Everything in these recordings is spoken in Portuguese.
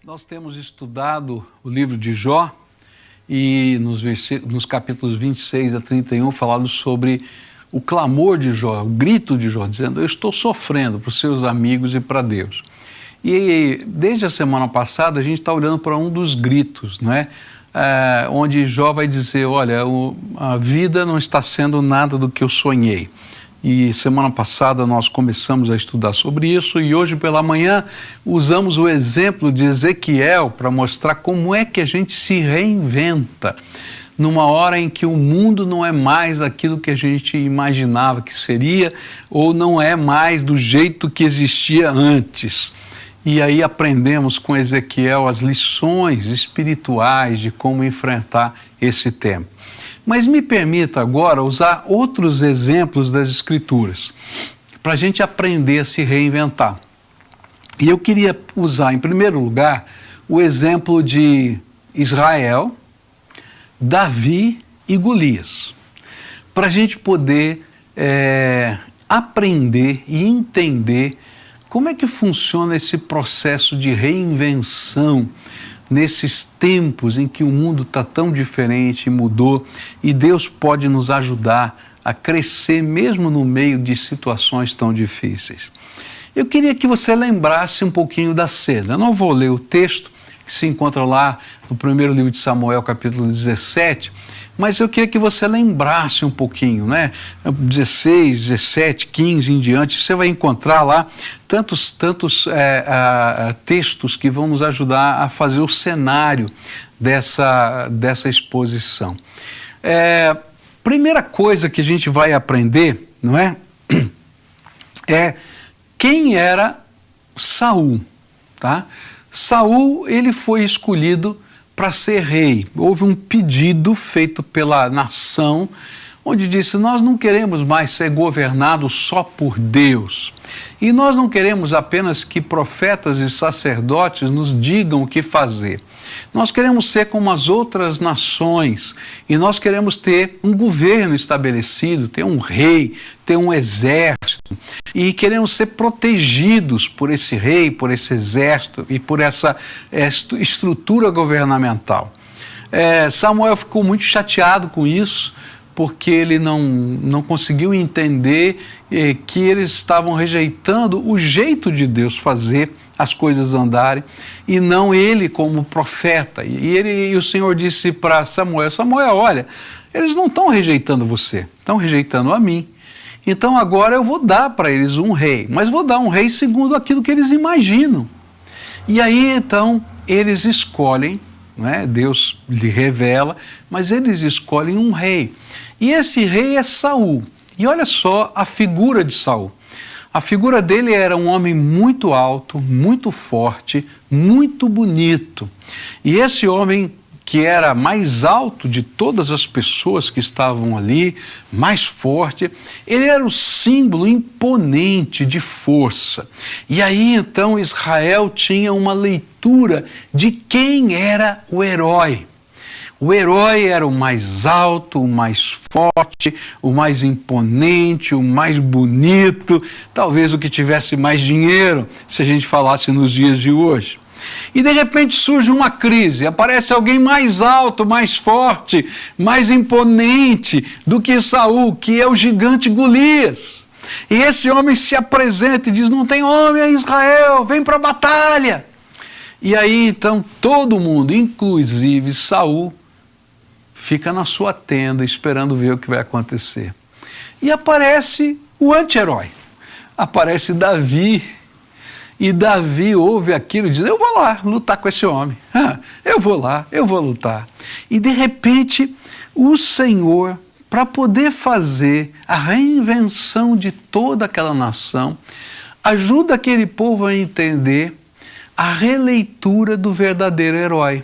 Nós temos estudado o livro de Jó e nos capítulos 26 a 31 falado sobre o clamor de Jó, o grito de Jó, dizendo: eu estou sofrendo para os seus amigos e para Deus. E desde a semana passada a gente está olhando para um dos gritos, não é? Onde Jó vai dizer: olha, a vida não está sendo nada do que eu sonhei. E semana passada nós começamos a estudar sobre isso e hoje pela manhã usamos o exemplo de Ezequiel para mostrar como é que a gente se reinventa numa hora em que o mundo não é mais aquilo que a gente imaginava que seria ou não é mais do jeito que existia antes. E aí aprendemos com Ezequiel as lições espirituais de como enfrentar esse tempo. Mas me permita agora usar outros exemplos das Escrituras para a gente aprender a se reinventar. E eu queria usar, em primeiro lugar, o exemplo de Israel, Davi e Golias, para a gente poder aprender e entender como é que funciona esse processo de reinvenção nesses tempos em que o mundo está tão diferente, mudou, e Deus pode nos ajudar a crescer mesmo no meio de situações tão difíceis. Eu queria que você lembrasse um pouquinho da cena. Eu não vou ler o texto que se encontra lá no primeiro livro de Samuel, capítulo 17, mas eu queria que você lembrasse um pouquinho, né? 16, 17, 15 em diante, você vai encontrar lá tantos textos que vão nos ajudar a fazer o cenário dessa exposição. Primeira coisa que a gente vai aprender, não é? É quem era Saul, tá? Saul, ele foi escolhido para ser rei. Houve um pedido feito pela nação, onde disse: nós não queremos mais ser governados só por Deus. E nós não queremos apenas que profetas e sacerdotes nos digam o que fazer. Nós queremos ser como as outras nações e nós queremos ter um governo estabelecido, ter um rei, ter um exército e queremos ser protegidos por esse rei, por esse exército e por essa estrutura governamental. Samuel ficou muito chateado com isso, porque ele não conseguiu entender que eles estavam rejeitando o jeito de Deus fazer as coisas andarem, e não ele como profeta. E o Senhor disse para Samuel: Samuel, olha, eles não estão rejeitando você, estão rejeitando a mim. Então agora eu vou dar para eles um rei, mas vou dar um rei segundo aquilo que eles imaginam. E aí então eles escolhem, não é? Deus lhe revela, mas eles escolhem um rei. E esse rei é Saul. E olha só a figura de Saul. A figura dele era um homem muito alto, muito forte, muito bonito. E esse homem, que era mais alto de todas as pessoas que estavam ali, mais forte, ele era o símbolo imponente de força. E aí então Israel tinha uma leitura de quem era o herói. O herói era o mais alto, o mais forte, o mais imponente, o mais bonito, talvez o que tivesse mais dinheiro, se a gente falasse nos dias de hoje. E de repente surge uma crise, aparece alguém mais alto, mais forte, mais imponente do que Saul, que é o gigante Golias. E esse homem se apresenta e diz: não tem homem em Israel, vem para a batalha. E aí então todo mundo, inclusive Saul, fica na sua tenda esperando ver o que vai acontecer. E aparece o anti-herói, aparece Davi, e Davi ouve aquilo e diz: eu vou lá lutar com esse homem, eu vou lá, eu vou lutar. E de repente o Senhor, para poder fazer a reinvenção de toda aquela nação, ajuda aquele povo a entender a releitura do verdadeiro herói.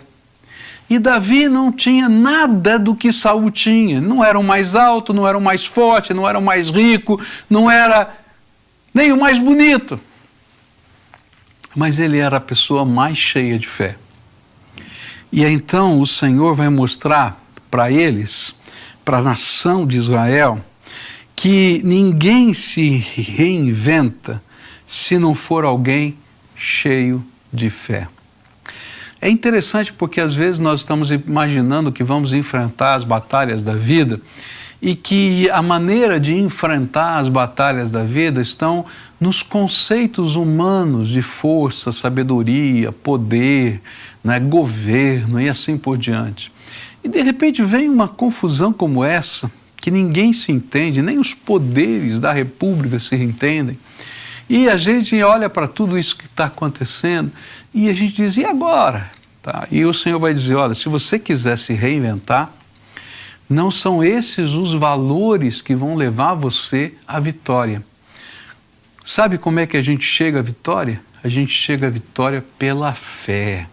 E Davi não tinha nada do que Saul tinha. Não era o mais alto, não era o mais forte, não era o mais rico, não era nem o mais bonito. Mas ele era a pessoa mais cheia de fé. E então o Senhor vai mostrar para eles, para a nação de Israel, que ninguém se reinventa se não for alguém cheio de fé. É interessante porque às vezes nós estamos imaginando que vamos enfrentar as batalhas da vida e que a maneira de enfrentar as batalhas da vida estão nos conceitos humanos de força, sabedoria, poder, né, governo e assim por diante. E de repente vem uma confusão como essa, que ninguém se entende, nem os poderes da República se entendem. E a gente olha para tudo isso que está acontecendo e a gente diz, e agora? Tá? E o Senhor vai dizer, olha, se você quiser se reinventar, não são esses os valores que vão levar você à vitória. Sabe como é que a gente chega à vitória? A gente chega à vitória pela fé.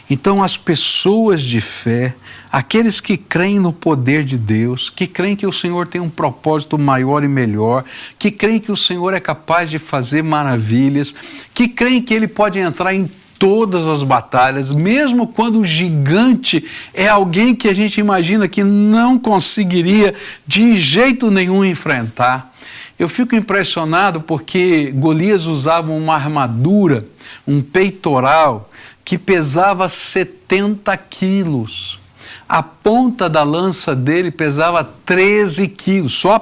Então as pessoas de fé, aqueles que creem no poder de Deus, que creem que o Senhor tem um propósito maior e melhor, que creem que o Senhor é capaz de fazer maravilhas, que creem que Ele pode entrar em todas as batalhas, mesmo quando o gigante é alguém que a gente imagina que não conseguiria de jeito nenhum enfrentar. Eu fico impressionado porque Golias usava uma armadura, um peitoral, que pesava 70 quilos. A ponta da lança dele pesava 13 quilos, só a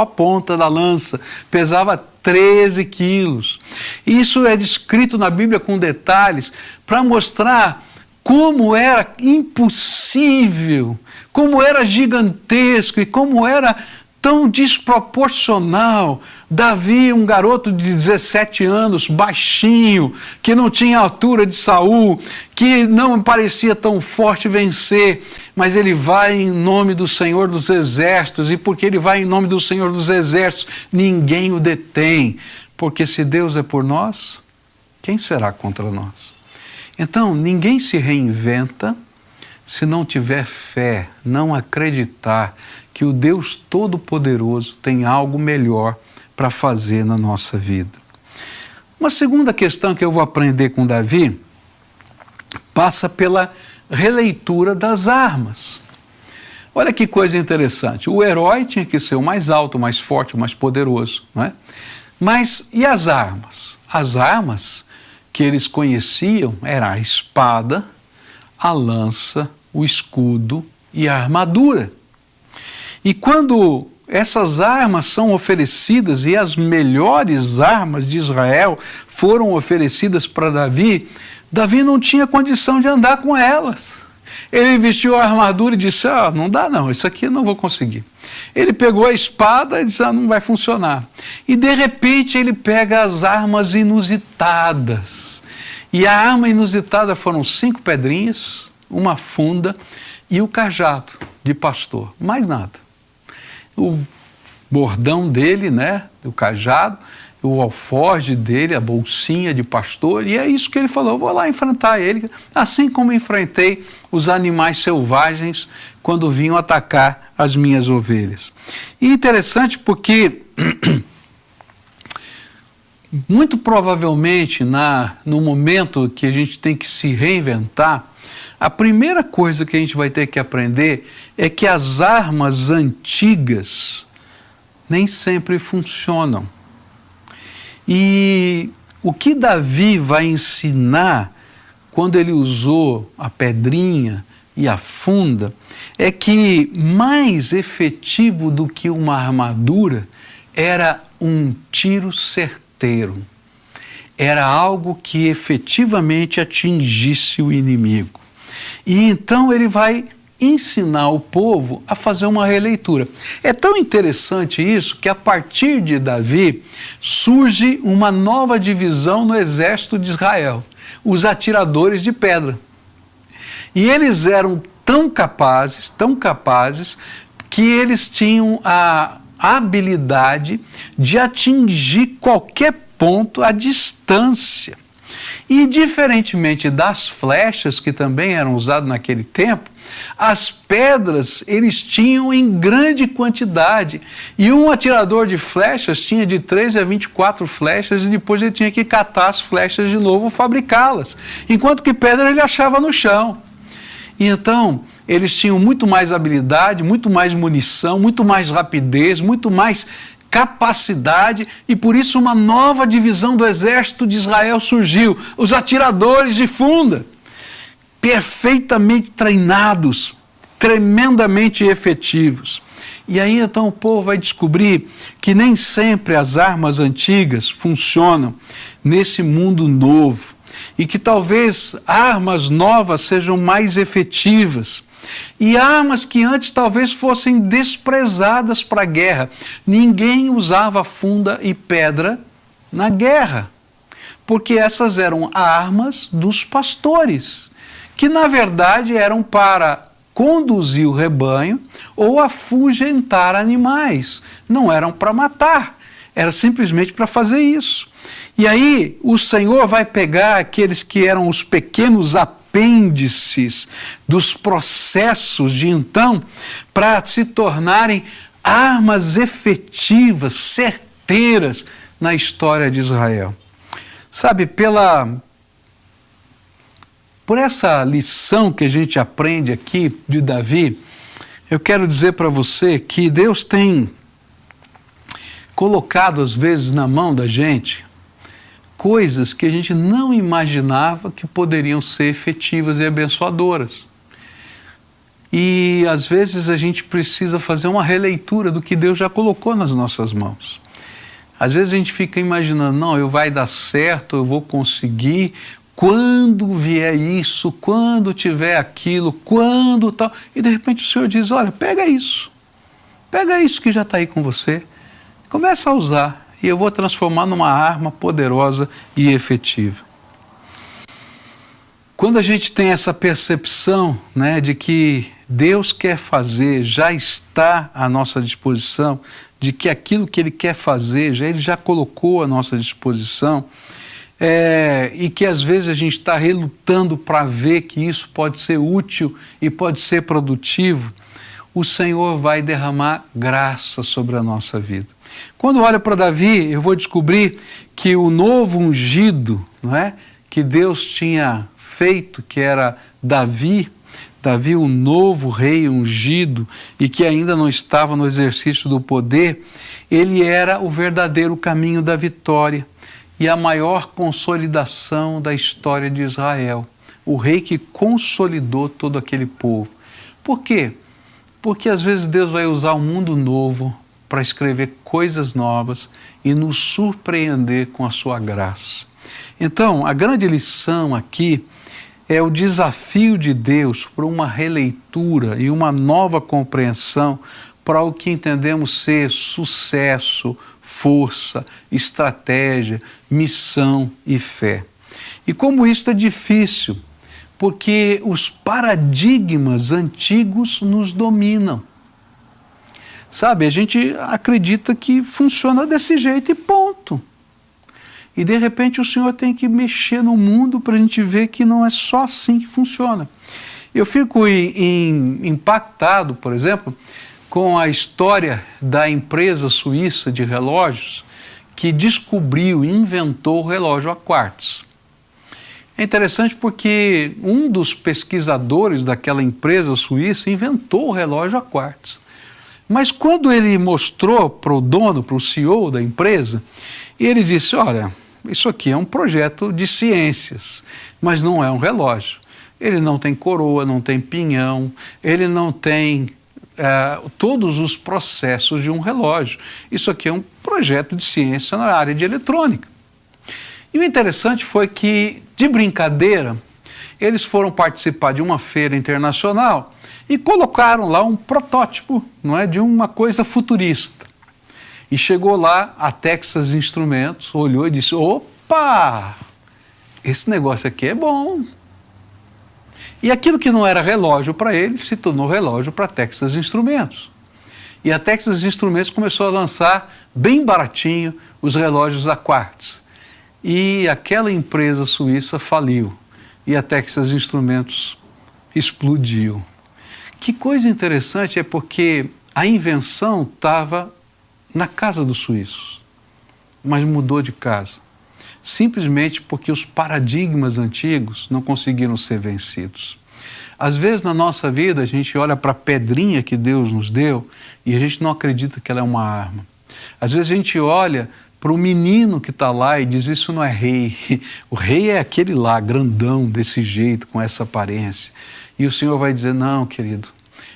ponta da lança pesava 13 quilos. Isso é descrito na Bíblia com detalhes para mostrar como era impossível, como era gigantesco e como era tão desproporcional. Davi, um garoto de 17 anos, baixinho, que não tinha a altura de Saul, que não parecia tão forte vencer, mas ele vai em nome do Senhor dos Exércitos, e porque ele vai em nome do Senhor dos Exércitos, ninguém o detém, porque se Deus é por nós, quem será contra nós? Então, ninguém se reinventa se não tiver fé, não acreditar que o Deus Todo-Poderoso tem algo melhor para fazer na nossa vida. Uma segunda questão que eu vou aprender com Davi passa pela releitura das armas. Olha que coisa interessante, o herói tinha que ser o mais alto, o mais forte, o mais poderoso, não é? Mas e as armas? As armas que eles conheciam eram a espada, a lança, o escudo e a armadura. E quando essas armas são oferecidas, e as melhores armas de Israel foram oferecidas para Davi, Davi não tinha condição de andar com elas. Ele vestiu a armadura e disse, não dá não, isso aqui eu não vou conseguir. Ele pegou a espada e disse, não vai funcionar. E de repente ele pega as armas inusitadas. E a arma inusitada foram 5 pedrinhas, uma funda e o cajado de pastor, mais nada. O bordão dele, né, o cajado, o alforje dele, a bolsinha de pastor, e é isso que ele falou, vou lá enfrentar ele, assim como enfrentei os animais selvagens quando vinham atacar as minhas ovelhas. E interessante porque, muito provavelmente, no momento que a gente tem que se reinventar, a primeira coisa que a gente vai ter que aprender é que as armas antigas nem sempre funcionam. E o que Davi vai ensinar quando ele usou a pedrinha e a funda é que mais efetivo do que uma armadura era um tiro certeiro. Era algo que efetivamente atingisse o inimigo. E então ele vai ensinar o povo a fazer uma releitura. É tão interessante isso que a partir de Davi surge uma nova divisão no exército de Israel, os atiradores de pedra. E eles eram tão capazes, que eles tinham a habilidade de atingir qualquer ponto à distância. E diferentemente das flechas, que também eram usadas naquele tempo, as pedras eles tinham em grande quantidade. E um atirador de flechas tinha de 13 a 24 flechas e depois ele tinha que catar as flechas de novo, fabricá-las. Enquanto que pedra ele achava no chão. E então eles tinham muito mais habilidade, muito mais munição, muito mais rapidez, muito mais capacidade, e por isso uma nova divisão do exército de Israel surgiu, os atiradores de funda. perfeitamente treinados, tremendamente efetivos. E aí então o povo vai descobrir que nem sempre as armas antigas funcionam nesse mundo novo e que talvez armas novas sejam mais efetivas. E armas que antes talvez fossem desprezadas para a guerra. Ninguém usava funda e pedra na guerra, porque essas eram armas dos pastores, que na verdade eram para conduzir o rebanho ou afugentar animais, não eram para matar, era simplesmente para fazer isso. E aí o Senhor vai pegar aqueles que eram os pequenos apêndices dos processos de então, para se tornarem armas efetivas, certeiras na história de Israel. Sabe, por essa lição que a gente aprende aqui de Davi, eu quero dizer para você que Deus tem colocado às vezes na mão da gente coisas que a gente não imaginava que poderiam ser efetivas e abençoadoras. E às vezes a gente precisa fazer uma releitura do que Deus já colocou nas nossas mãos. Às vezes a gente fica imaginando, não, vai dar certo, eu vou conseguir, quando vier isso, quando tiver aquilo, quando tal. E de repente o Senhor diz, olha, pega isso que já está aí com você, começa a usar e eu vou transformar numa arma poderosa e efetiva. Quando a gente tem essa percepção, né, de que Deus quer fazer, já está à nossa disposição, de que aquilo que Ele quer fazer, Ele já colocou à nossa disposição, e que às vezes a gente está relutando para ver que isso pode ser útil e pode ser produtivo, o Senhor vai derramar graça sobre a nossa vida. Quando olho para Davi, eu vou descobrir que o novo ungido, não é, que Deus tinha feito, que era Davi, o novo rei ungido e que ainda não estava no exercício do poder, ele era o verdadeiro caminho da vitória e a maior consolidação da história de Israel. O rei que consolidou todo aquele povo. Por quê? Porque às vezes Deus vai usar um mundo novo para escrever coisas novas e nos surpreender com a sua graça. Então, a grande lição aqui é o desafio de Deus para uma releitura e uma nova compreensão para o que entendemos ser sucesso, força, estratégia, missão e fé. E como isso é difícil, porque os paradigmas antigos nos dominam. Sabe, a gente acredita que funciona desse jeito e ponto. E de repente o Senhor tem que mexer no mundo para a gente ver que não é só assim que funciona. Eu fico impactado, por exemplo, com a história da empresa suíça de relógios que descobriu e inventou o relógio a quartzo. É interessante porque um dos pesquisadores daquela empresa suíça inventou o relógio a quartzo. Mas quando ele mostrou para o dono, para o CEO da empresa, ele disse, olha, isso aqui é um projeto de ciências, mas não é um relógio. Ele não tem coroa, não tem pinhão, ele não tem todos os processos de um relógio. Isso aqui é um projeto de ciência na área de eletrônica. E o interessante foi que, de brincadeira, eles foram participar de uma feira internacional e colocaram lá um protótipo, não é, de uma coisa futurista. E chegou lá a Texas Instrumentos, olhou e disse, opa, esse negócio aqui é bom. E aquilo que não era relógio para ele se tornou relógio para a Texas Instrumentos. E a Texas Instrumentos começou a lançar bem baratinho os relógios a quartzo. E aquela empresa suíça faliu e a Texas Instrumentos explodiu. Que coisa interessante é porque a invenção estava na casa dos suíços, mas mudou de casa, simplesmente porque os paradigmas antigos não conseguiram ser vencidos. Às vezes na nossa vida a gente olha para a pedrinha que Deus nos deu e a gente não acredita que ela é uma arma. Às vezes a gente olha para o menino que está lá e diz: isso não é rei, o rei é aquele lá, grandão, desse jeito, com essa aparência. E o Senhor vai dizer: não, querido,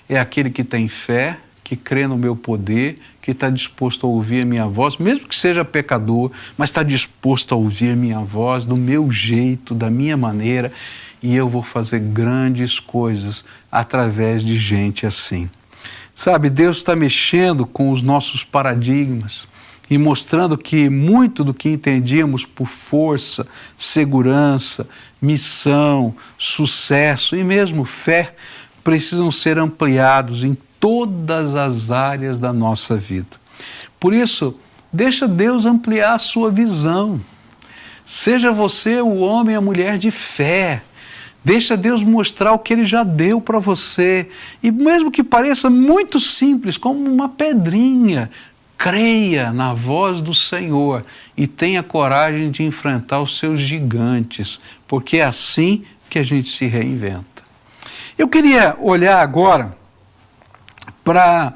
é aquele que tem fé, que crê no meu poder, que está disposto a ouvir a minha voz, mesmo que seja pecador, mas está disposto a ouvir a minha voz, do meu jeito, da minha maneira, e eu vou fazer grandes coisas através de gente assim. Sabe, Deus está mexendo com os nossos paradigmas e mostrando que muito do que entendíamos por força, segurança, missão, sucesso e mesmo fé precisam ser ampliados em todas as áreas da nossa vida. Por isso, deixa Deus ampliar a sua visão. Seja você o homem e a mulher de fé. Deixa Deus mostrar o que Ele já deu para você. E mesmo que pareça muito simples, como uma pedrinha, creia na voz do Senhor e tenha coragem de enfrentar os seus gigantes, porque é assim que a gente se reinventa. Eu queria olhar agora para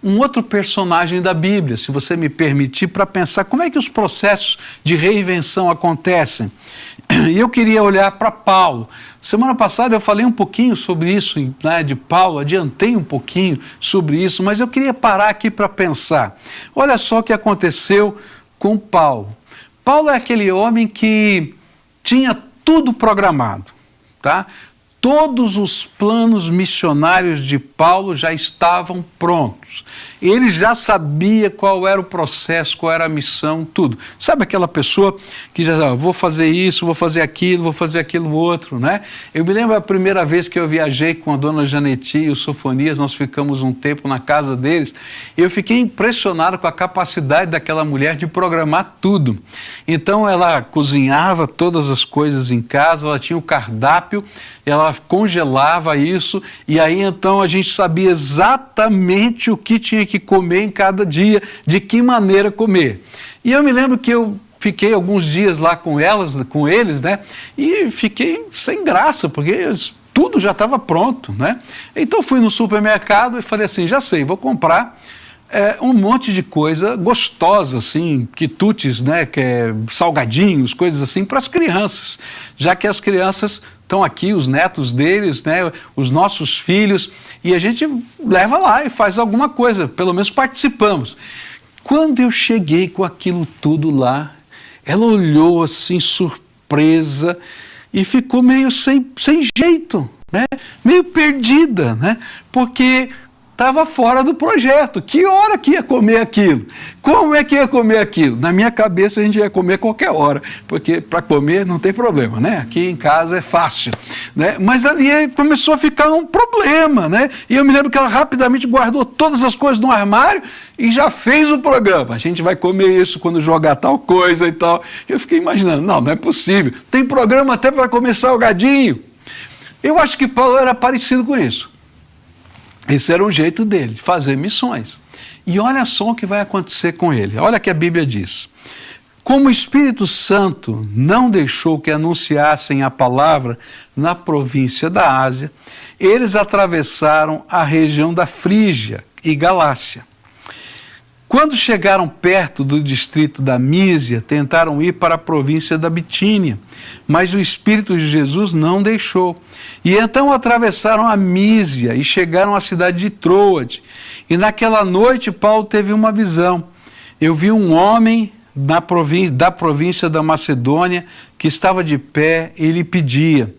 um outro personagem da Bíblia, se você me permitir, para pensar como é que os processos de reinvenção acontecem. E eu queria olhar para Paulo. Semana passada eu falei um pouquinho sobre isso, né, de Paulo, adiantei um pouquinho sobre isso, mas eu queria parar aqui para pensar. Olha só o que aconteceu com Paulo. Paulo é aquele homem que tinha tudo programado, tá? Todos os planos missionários de Paulo já estavam prontos. Ele já sabia qual era o processo, qual era a missão, tudo. Sabe aquela pessoa que já vou fazer isso, vou fazer aquilo outro, né? Eu me lembro a primeira vez que eu viajei com a dona Janeti e o Sofonias, nós ficamos um tempo na casa deles, e eu fiquei impressionado com a capacidade daquela mulher de programar tudo. Então ela cozinhava todas as coisas em casa, ela tinha o cardápio, ela congelava isso, e aí então a gente sabia exatamente o que tinha que comer em cada dia, de que maneira comer. E eu me lembro que eu fiquei alguns dias lá com eles, né? E fiquei sem graça, porque tudo já estava pronto, né? Então fui no supermercado e falei assim: já sei, vou comprar um monte de coisa gostosa, assim, quitutes, né? Que é salgadinhos, coisas assim, para as crianças, já que as crianças estão aqui, os netos deles, né, os nossos filhos, e a gente leva lá e faz alguma coisa, pelo menos participamos. Quando eu cheguei com aquilo tudo lá, ela olhou assim, surpresa, e ficou meio sem jeito, né, meio perdida, né, porque estava fora do projeto. Que hora que ia comer aquilo? Como é que ia comer aquilo? Na minha cabeça a gente ia comer qualquer hora, porque para comer não tem problema, né? Aqui em casa é fácil, né? Mas ali começou a ficar um problema, né? E eu me lembro que ela rapidamente guardou todas as coisas no armário e já fez o programa. A gente vai comer isso quando jogar tal coisa e tal. Eu fiquei imaginando, não é possível. Tem programa até para comer salgadinho. Eu acho que Paulo era parecido com isso. Esse era o jeito dele, de fazer missões. E olha só o que vai acontecer com ele. Olha o que a Bíblia diz. Como o Espírito Santo não deixou que anunciassem a palavra na província da Ásia, eles atravessaram a região da Frígia e Galácia. Quando chegaram perto do distrito da Mísia, tentaram ir para a província da Bitínia, mas o Espírito de Jesus não deixou. E então atravessaram a Mísia e chegaram à cidade de Troade. E naquela noite Paulo teve uma visão. Eu vi um homem da província da Macedônia que estava de pé e lhe pedia: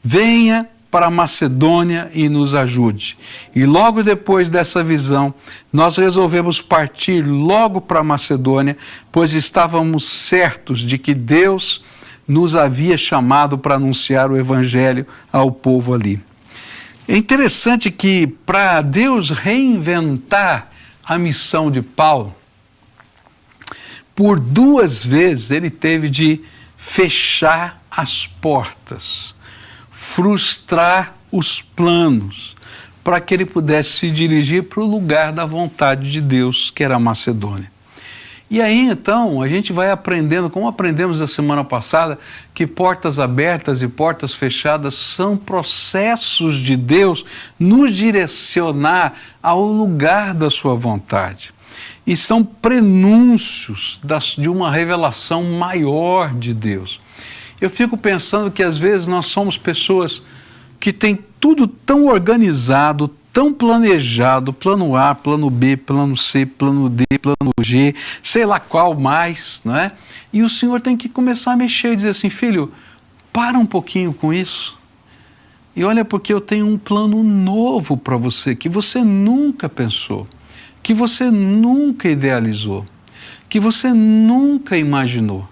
venha para a Macedônia e nos ajude. E logo depois dessa visão, nós resolvemos partir logo para a Macedônia, pois estávamos certos de que Deus nos havia chamado para anunciar o Evangelho ao povo ali. É interessante que, para Deus reinventar a missão de Paulo, por 2 vezes ele teve de fechar as portas, frustrar os planos, para que ele pudesse se dirigir para o lugar da vontade de Deus, que era a Macedônia. E aí então a gente vai aprendendo, como aprendemos na semana passada, que portas abertas e portas fechadas são processos de Deus nos direcionar ao lugar da sua vontade. e são prenúncios de uma revelação maior de Deus. Eu fico pensando que às vezes nós somos pessoas que têm tudo tão organizado, tão planejado, plano A, plano B, plano C, plano D, plano G, sei lá qual mais, não é? E o Senhor tem que começar a mexer e dizer assim, filho, para um pouquinho com isso. E olha, porque eu tenho um plano novo para você, que você nunca pensou, que você nunca idealizou, que você nunca imaginou.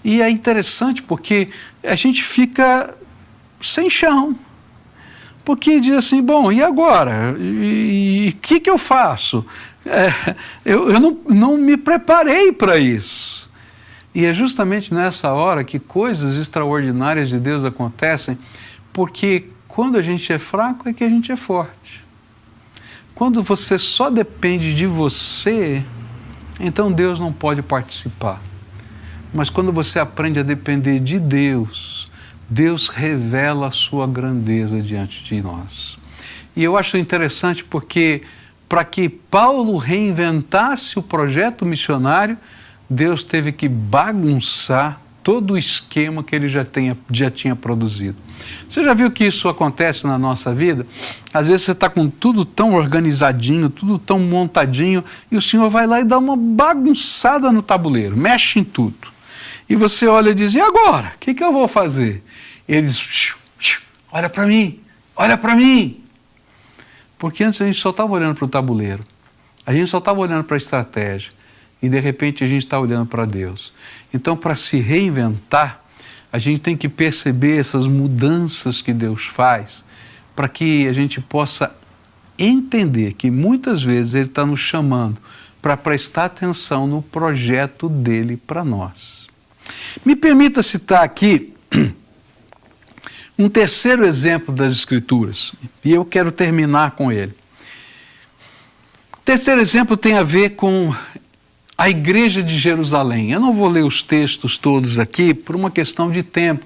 E é interessante porque a gente fica sem chão. Porque diz assim, bom, e agora? E o que eu faço? Eu não me preparei para isso. E é justamente nessa hora que coisas extraordinárias de Deus acontecem, porque quando a gente é fraco é que a gente é forte. Quando você só depende de você, então Deus não pode participar. Mas quando você aprende a depender de Deus, Deus revela a sua grandeza diante de nós. E eu acho interessante porque, para que Paulo reinventasse o projeto missionário, Deus teve que bagunçar todo o esquema que ele já tinha produzido. Você já viu que isso acontece na nossa vida? Às vezes você está com tudo tão organizadinho, tudo tão montadinho, e o Senhor vai lá e dá uma bagunçada no tabuleiro, mexe em tudo. E você olha e diz, e agora? O que eu vou fazer? Ele diz, olha para mim, olha para mim. Porque antes a gente só estava olhando para o tabuleiro, a gente só estava olhando para a estratégia, e de repente a gente está olhando para Deus. Então, para se reinventar, a gente tem que perceber essas mudanças que Deus faz, para que a gente possa entender que muitas vezes Ele está nos chamando para prestar atenção no projeto dEle para nós. Me permita citar aqui um terceiro exemplo das Escrituras, e eu quero terminar com ele. O terceiro exemplo tem a ver com a igreja de Jerusalém. Eu não vou ler os textos todos aqui por uma questão de tempo,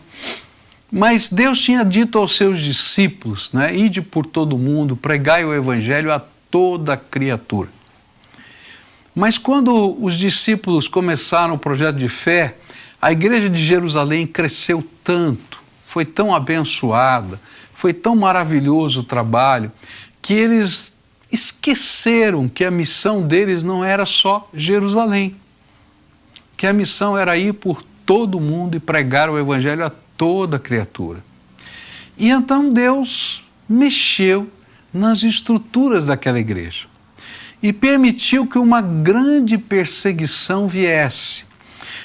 mas Deus tinha dito aos seus discípulos, né, ide por todo mundo, pregai o evangelho a toda criatura. Mas quando os discípulos começaram o projeto de fé, a igreja de Jerusalém cresceu tanto, foi tão abençoada, foi tão maravilhoso o trabalho, que eles esqueceram que a missão deles não era só Jerusalém, que a missão era ir por todo mundo e pregar o evangelho a toda criatura. E então Deus mexeu nas estruturas daquela igreja e permitiu que uma grande perseguição viesse.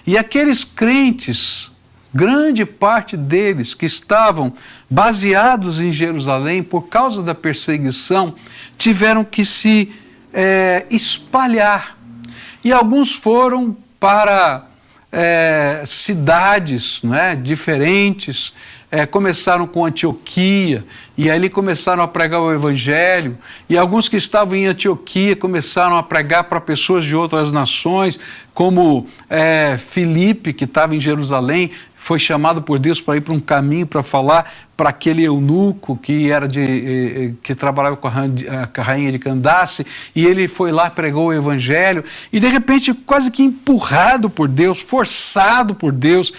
E aqueles crentes, grande parte deles que estavam baseados em Jerusalém, por causa da perseguição, tiveram que se espalhar. E alguns foram para cidades, né, diferentes, começaram com Antioquia, e ali começaram a pregar o evangelho, e alguns que estavam em Antioquia começaram a pregar para pessoas de outras nações, como Filipe, que estava em Jerusalém, foi chamado por Deus para ir para um caminho para falar para aquele eunuco que trabalhava com a rainha de Candace, e ele foi lá, pregou o evangelho, e de repente, quase que empurrado por Deus, forçado por Deus,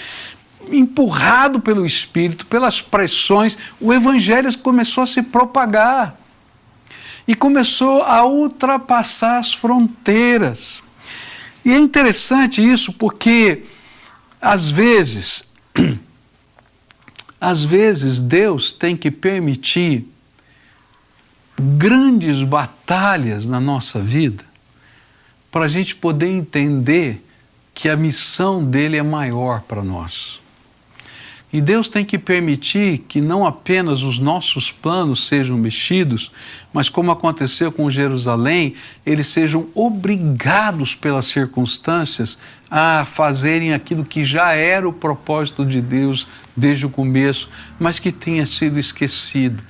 empurrado pelo Espírito, pelas pressões, o evangelho começou a se propagar e começou a ultrapassar as fronteiras. E é interessante isso porque, às vezes Deus tem que permitir grandes batalhas na nossa vida para a gente poder entender que a missão dele é maior para nós. E Deus tem que permitir que não apenas os nossos planos sejam mexidos, mas como aconteceu com Jerusalém, eles sejam obrigados pelas circunstâncias a fazerem aquilo que já era o propósito de Deus desde o começo, mas que tenha sido esquecido.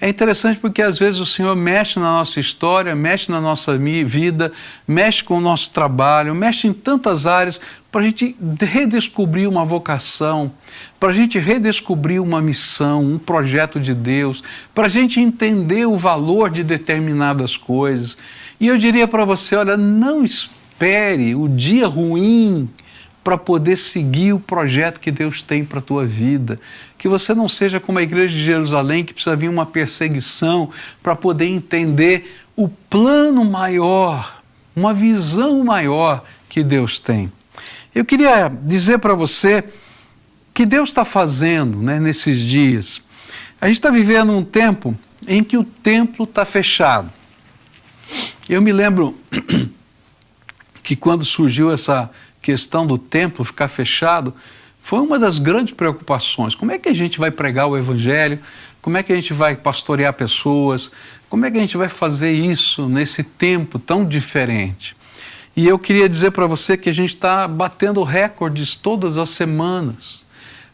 É interessante porque às vezes o Senhor mexe na nossa história, mexe na nossa vida, mexe com o nosso trabalho, mexe em tantas áreas para a gente redescobrir uma vocação, para a gente redescobrir uma missão, um projeto de Deus, para a gente entender o valor de determinadas coisas. E eu diria para você, olha, não espere o dia ruim para poder seguir o projeto que Deus tem para a tua vida. Que você não seja como a igreja de Jerusalém, que precisa vir uma perseguição para poder entender o plano maior, uma visão maior que Deus tem. Eu queria dizer para você que Deus está fazendo, né, nesses dias. A gente está vivendo um tempo em que o templo está fechado. Eu me lembro que quando surgiu essa questão do templo ficar fechado, foi uma das grandes preocupações. Como é que a gente vai pregar o evangelho? Como é que a gente vai pastorear pessoas? Como é que a gente vai fazer isso nesse tempo tão diferente? E eu queria dizer para você que a gente está batendo recordes todas as semanas,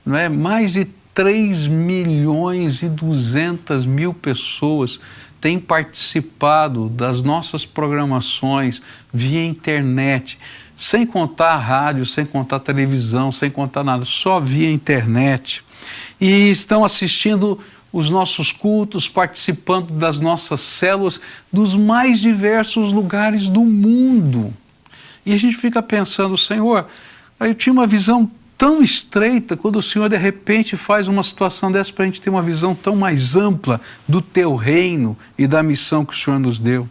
não é? Mais de 3.200.000 pessoas têm participado das nossas programações via internet, sem contar a rádio, sem contar a televisão, sem contar nada, só via internet. E estão assistindo os nossos cultos, participando das nossas células dos mais diversos lugares do mundo. E a gente fica pensando, Senhor, eu tinha uma visão tão estreita, quando o Senhor de repente faz uma situação dessa para a gente ter uma visão tão mais ampla do teu reino e da missão que o Senhor nos deu.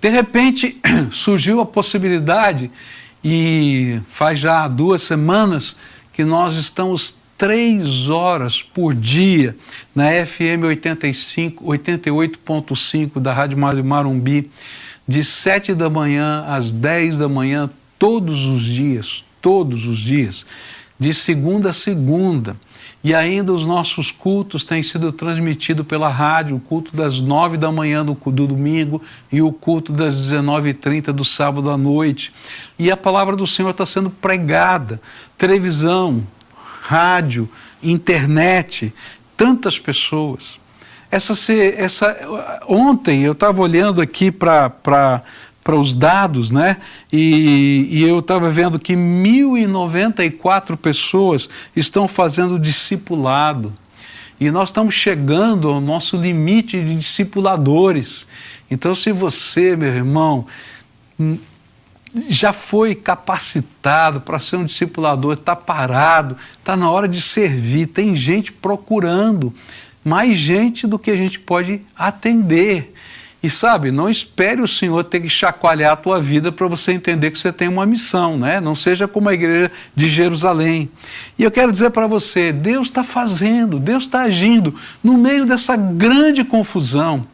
De repente surgiu a possibilidade, e faz já 2 semanas que nós estamos 3 horas por dia na FM 88.5 da Rádio Marumbi, de 7 da manhã às 10 da manhã, todos os dias, de segunda a segunda. E ainda os nossos cultos têm sido transmitidos pela rádio, o culto das 9 da manhã do domingo e o culto das 19h30 do sábado à noite. E a palavra do Senhor está sendo pregada, televisão, rádio, internet, tantas pessoas. Ontem eu estava olhando aqui para os dados, né? E eu estava vendo que 1.094 pessoas estão fazendo discipulado. E nós estamos chegando ao nosso limite de discipuladores. Então, se você, meu irmão, já foi capacitado para ser um discipulador, está parado, está na hora de servir, tem gente procurando, mais gente do que a gente pode atender. E sabe, não espere o Senhor ter que chacoalhar a tua vida para você entender que você tem uma missão, né? Não seja como a igreja de Jerusalém. E eu quero dizer para você, Deus está fazendo, Deus está agindo no meio dessa grande confusão.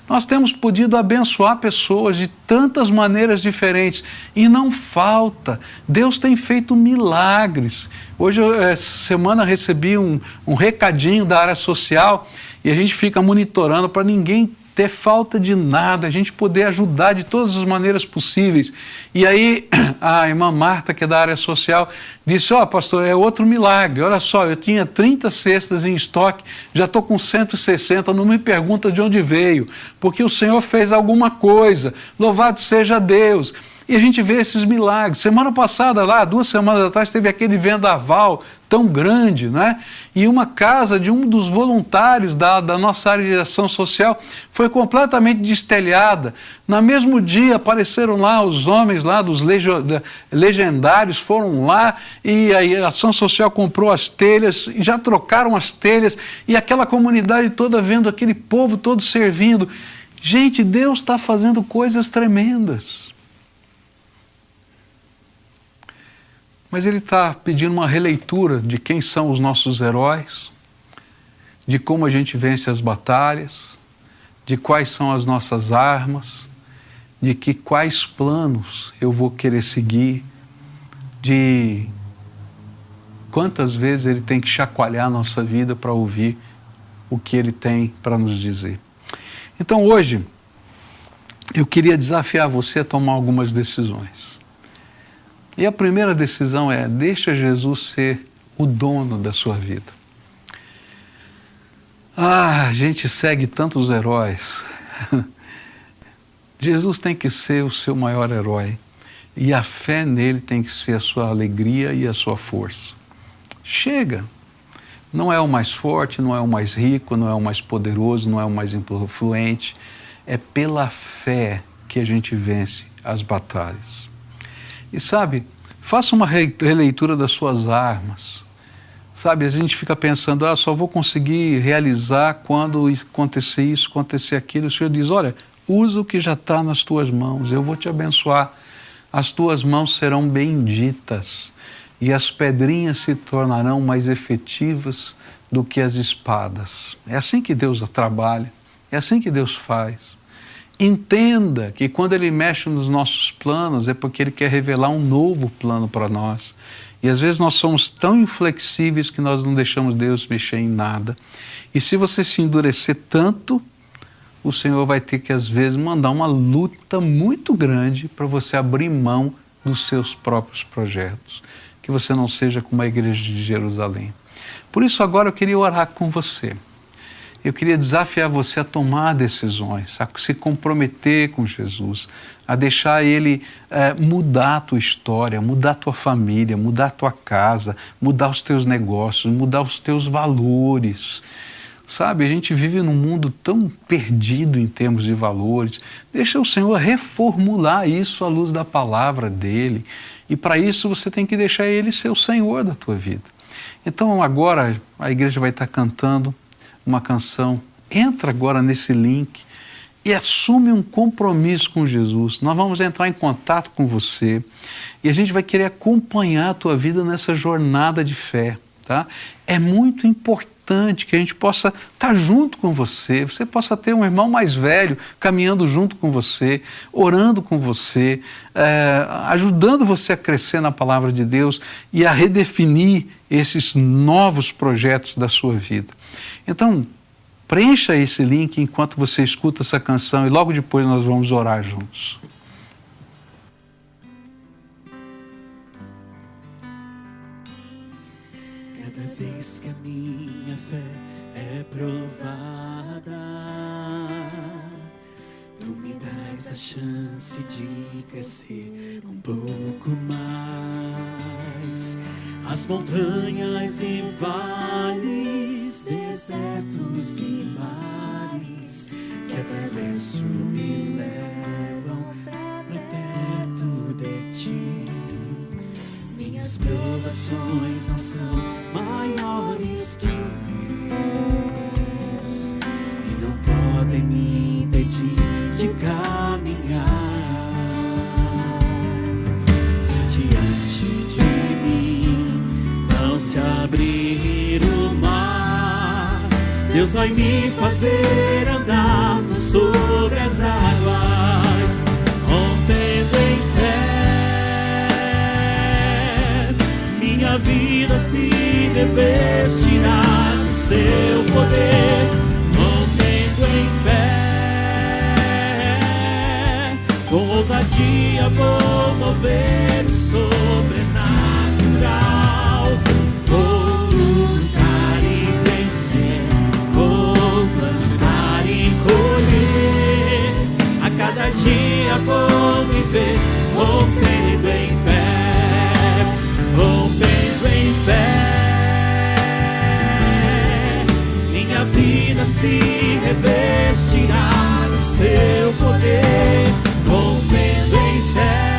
Nós temos podido abençoar pessoas de tantas maneiras diferentes e não falta. Deus tem feito milagres. Hoje, essa semana, recebi um recadinho da área social e a gente fica monitorando para ninguém ter falta de nada, a gente poder ajudar de todas as maneiras possíveis. E aí a irmã Marta, que é da área social, disse, pastor, é outro milagre, olha só, eu tinha 30 cestas em estoque, já estou com 160, não me pergunta de onde veio, porque o Senhor fez alguma coisa, louvado seja Deus. E a gente vê esses milagres. Semana passada, 2 semanas atrás, teve aquele vendaval tão grande, né? E uma casa de um dos voluntários da nossa área de ação social foi completamente destelhada. No mesmo dia apareceram lá os homens lá dos legendários, foram lá e a ação social comprou as telhas, já trocaram as telhas e aquela comunidade toda vendo aquele povo todo servindo. Gente, Deus está fazendo coisas tremendas. Mas ele está pedindo uma releitura de quem são os nossos heróis, de como a gente vence as batalhas, de quais são as nossas armas, de quais planos eu vou querer seguir, de quantas vezes ele tem que chacoalhar a nossa vida para ouvir o que ele tem para nos dizer. Então hoje, eu queria desafiar você a tomar algumas decisões. E a primeira decisão é, deixa Jesus ser o dono da sua vida. A gente segue tantos heróis. Jesus tem que ser o seu maior herói. E a fé nele tem que ser a sua alegria e a sua força. Chega! Não é o mais forte, não é o mais rico, não é o mais poderoso, não é o mais influente. É pela fé que a gente vence as batalhas. E sabe, faça uma releitura das suas armas. Sabe, a gente fica pensando, só vou conseguir realizar quando acontecer isso, acontecer aquilo. O Senhor diz, olha, usa o que já está nas tuas mãos, eu vou te abençoar. As tuas mãos serão benditas e as pedrinhas se tornarão mais efetivas do que as espadas. É assim que Deus trabalha, é assim que Deus faz. Entenda que quando Ele mexe nos nossos planos é porque Ele quer revelar um novo plano para nós. E às vezes nós somos tão inflexíveis que nós não deixamos Deus mexer em nada. E se você se endurecer tanto, o Senhor vai ter que às vezes mandar uma luta muito grande para você abrir mão dos seus próprios projetos. Que você não seja como a igreja de Jerusalém. Por isso agora eu queria orar com você. Eu queria desafiar você a tomar decisões, a se comprometer com Jesus, a deixar Ele mudar a tua história, mudar a tua família, mudar a tua casa, mudar os teus negócios, mudar os teus valores. Sabe, a gente vive num mundo tão perdido em termos de valores. Deixa o Senhor reformular isso à luz da palavra dEle. E para isso você tem que deixar Ele ser o Senhor da tua vida. Então agora a igreja vai estar cantando uma canção. Entra agora nesse link e assume um compromisso com Jesus. Nós vamos entrar em contato com você e a gente vai querer acompanhar a tua vida nessa jornada de fé. Tá? É muito importante que a gente possa estar junto com você, você possa ter um irmão mais velho caminhando junto com você, orando com você, ajudando você a crescer na palavra de Deus e a redefinir esses novos projetos da sua vida. Então, preencha esse link enquanto você escuta essa canção e logo depois nós vamos orar juntos. Cada vez que a minha fé é provada, tu me dás a chance de crescer um pouco mais. As montanhas e vales, desertos e mares que atravesso me levam pra perto de ti. Minhas provações não são maiores que Deus e não podem me impedir de caminhar. Se diante de mim não se abrir o mar, Deus vai me fazer andar sobre as águas, rompendo em fé. Minha vida se revestirá do seu poder, rompendo em fé. Com ousadia vou mover o sobrenatural. Vou lutar e vencer, vou plantar e colher. A cada dia vou viver, rompendo em fé, rompendo em fé. Minha vida se revestirá do seu poder, rompendo em fé.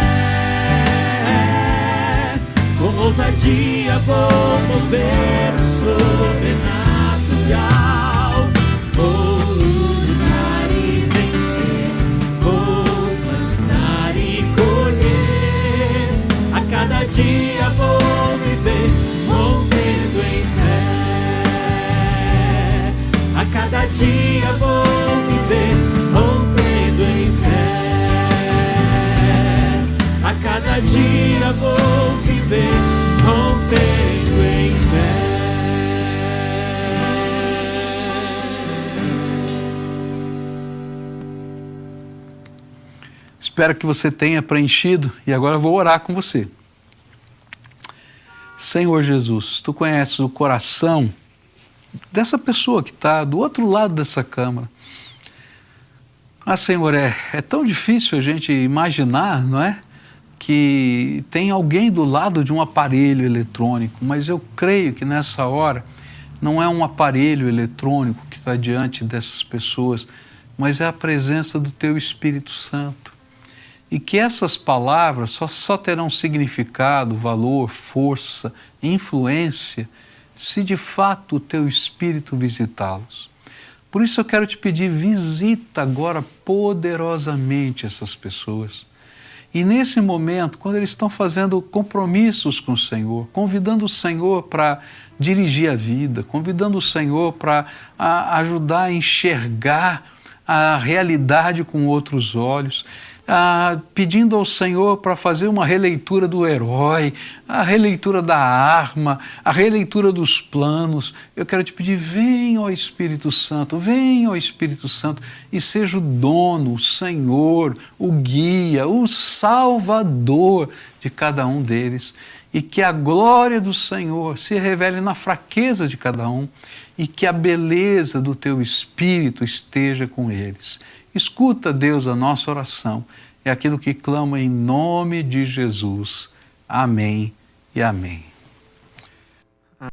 Com ousadia vou mover o sobrenatural. Vou lutar e vencer, vou plantar e colher. A cada dia vou viver, rompendo em fé. A cada dia vou viver, rompendo em fé. A cada dia vou viver, rompendo em fé. Espero que você tenha preenchido e agora eu vou orar com você. Senhor Jesus, Tu conheces o coração dessa pessoa que está do outro lado dessa câmara. Ah, Senhor, é tão difícil a gente imaginar, não é? Que tem alguém do lado de um aparelho eletrônico, mas eu creio que nessa hora não é um aparelho eletrônico que está diante dessas pessoas, mas é a presença do Teu Espírito Santo. E que essas palavras só terão significado, valor, força, influência, se de fato o Teu Espírito visitá-los. Por isso eu quero te pedir, visita agora poderosamente essas pessoas. E nesse momento, quando eles estão fazendo compromissos com o Senhor, convidando o Senhor para dirigir a vida, convidando o Senhor para ajudar a enxergar a realidade com outros olhos, pedindo ao Senhor para fazer uma releitura do herói, a releitura da arma, a releitura dos planos. Eu quero te pedir, vem, ó Espírito Santo, e seja o dono, o Senhor, o guia, o Salvador de cada um deles, e que a glória do Senhor se revele na fraqueza de cada um, e que a beleza do Teu Espírito esteja com eles. Escuta, Deus, a nossa oração, é aquilo que clama em nome de Jesus. Amém e amém.